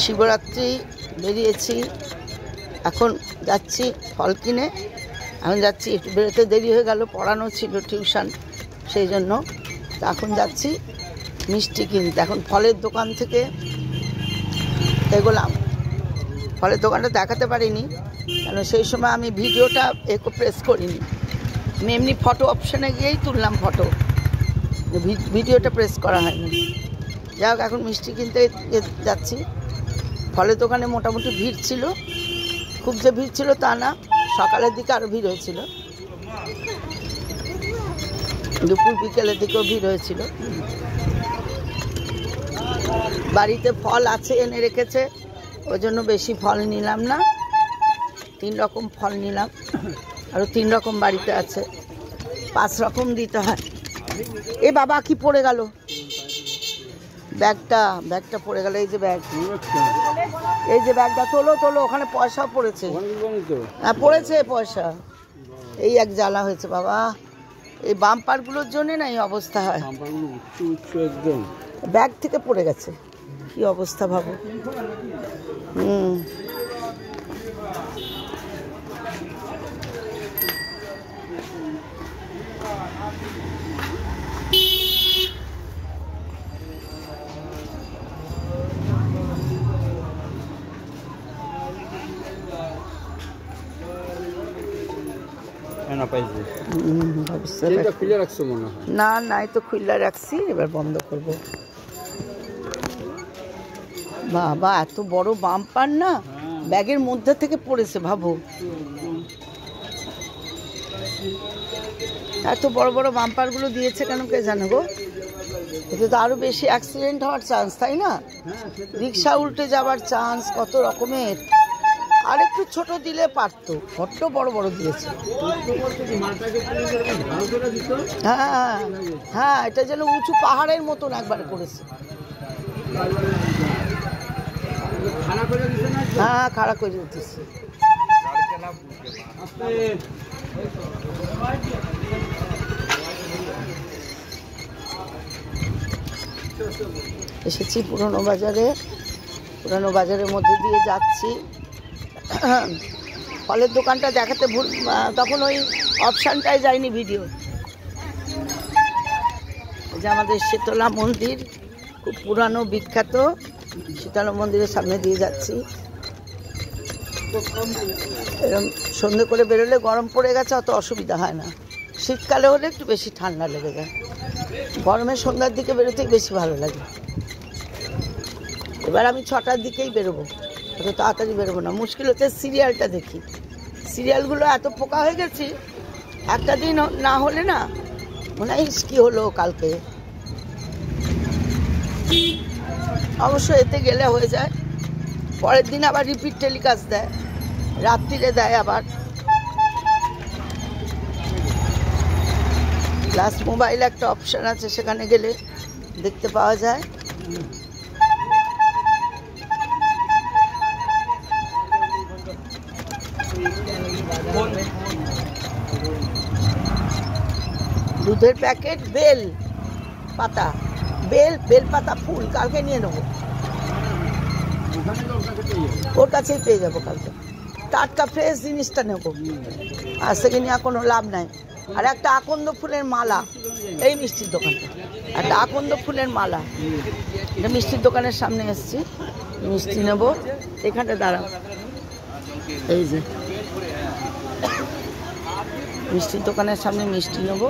শিবরাত্রি বেরিয়েছি, এখন যাচ্ছি ফল কিনে। এখন যাচ্ছি, একটু বেরোতে দেরি হয়ে গেল, পড়ানো ছিল টিউশন, সেই জন্য এখন যাচ্ছি মিষ্টি কিনতে। এখন ফলের দোকান থেকে এগোলাম। ফলের দোকানটা দেখাতে পারিনি, কেন সেই সময় আমি ভিডিওটা প্রেস করিনি। আমি এমনি ফটো অপশানে গিয়েই তুললাম ফটো, ভিডিওটা প্রেস করা হয়নি। যাই হোক, এখন মিষ্টি কিনতে যাচ্ছি। ফলের দোকানে মোটামুটি ভিড় ছিল, খুব যে ভিড় ছিল তা না, সকালের দিকে আরও ভিড় হয়েছিল, দুপুর বিকেলের দিকেও ভিড় হয়েছিল। বাড়িতে ফল আছে, এনে রেখেছে, ওই জন্য বেশি ফল নিলাম না, 3 রকম ফল নিলাম। আরও 3 রকম বাড়িতে আছে, 5 রকম দিতে হয়। এ বাবা, কি পড়ে গেল ব্যাগটা পড়ে গেল। এই যে ব্যাগ, এই যে ব্যাগটা তোলো, ওখানে পয়সাও পড়েছে। হ্যাঁ, পড়েছে পয়সা। এই এক জ্বালা হয়েছে বাবা, এই বাম্পারগুলোর জন্য না এই অবস্থা হয়। ব্যাগ থেকে পড়ে গেছে, কি অবস্থা ভাবো। না না, এই তো খুলে রাখছি, এবার বন্ধ করবো। বাবা, এত বড় বাম্পার না, ব্যাগের মধ্যে থেকে পড়েছে ভাবো। এত বড় বড় বাম্পারগুলো দিয়েছে কেন কে জানে গো। এতে তো আরো বেশি অ্যাক্সিডেন্ট হওয়ার চান্স, তাই না? রিক্সা উল্টে যাওয়ার চান্স কত রকমের। আর একটু ছোট দিলে পারতো, বড্ড বড় বড় দিয়েছে। হ্যাঁ হ্যাঁ, এটা যেন উঁচু পাহাড়ের মতন একবার করেছে। হ্যাঁ, খাড়া করে দিতেছে। এসেছি পুরনো বাজারের মধ্যে দিয়ে যাচ্ছি। ফলের দোকানটা দেখাতে ভুল, তখন ওই অপশানটাই যায়নি ভিডিও। এই যে আমাদের শীতলা মন্দির, খুব পুরানো বিখ্যাত শীতলা মন্দিরের সামনে দিয়ে যাচ্ছি। এরকম সন্ধে করে বেরোলে গরম পড়ে গেছে, অত অসুবিধা হয় না। শীতকালে হলে একটু বেশি ঠান্ডা লেগে যায়, গরমে সন্ধ্যার দিকে বেরোতেই বেশি ভালো লাগে। এবার আমি 6টার দিকেই বেরোবো, অত তাড়াতাড়ি বেরোবো না। মুশকিল হচ্ছে সিরিয়ালটা দেখি, সিরিয়ালগুলো এত পোকা হয়ে গেছি, একটা দিন না হলে না মনে হয় কি হলো কালকে। অবশ্য এতে গেলে হয়ে যায়, পরের দিন আবার রিপিট টেলিকাস্ট দেয়, রাত্রিরে দেয় আবার। প্লাস মোবাইলে একটা অপশান আছে, সেখানে গেলে দেখতে পাওয়া যায়। দুধের প্যাকেট, বেল পাতা, বেল পাতা ফুল কালকে নিয়ে নেবো, ওর কাছেই পেয়ে যাবো কালকে। টাটকা ফ্রেশ জিনিসটা নেবো, আর সেখানে নিয়ে কোনো লাভ নাই। আর একটা আকন্দ ফুলের মালা, এই মিষ্টির দোকানটা একটা আকন্দ ফুলের মালা, এটা মিষ্টির দোকানের সামনে এসছি, মিষ্টি নেব। এখানটা দাঁড়াও, এই যে মিষ্টির দোকানের সামনে মিষ্টি নেব।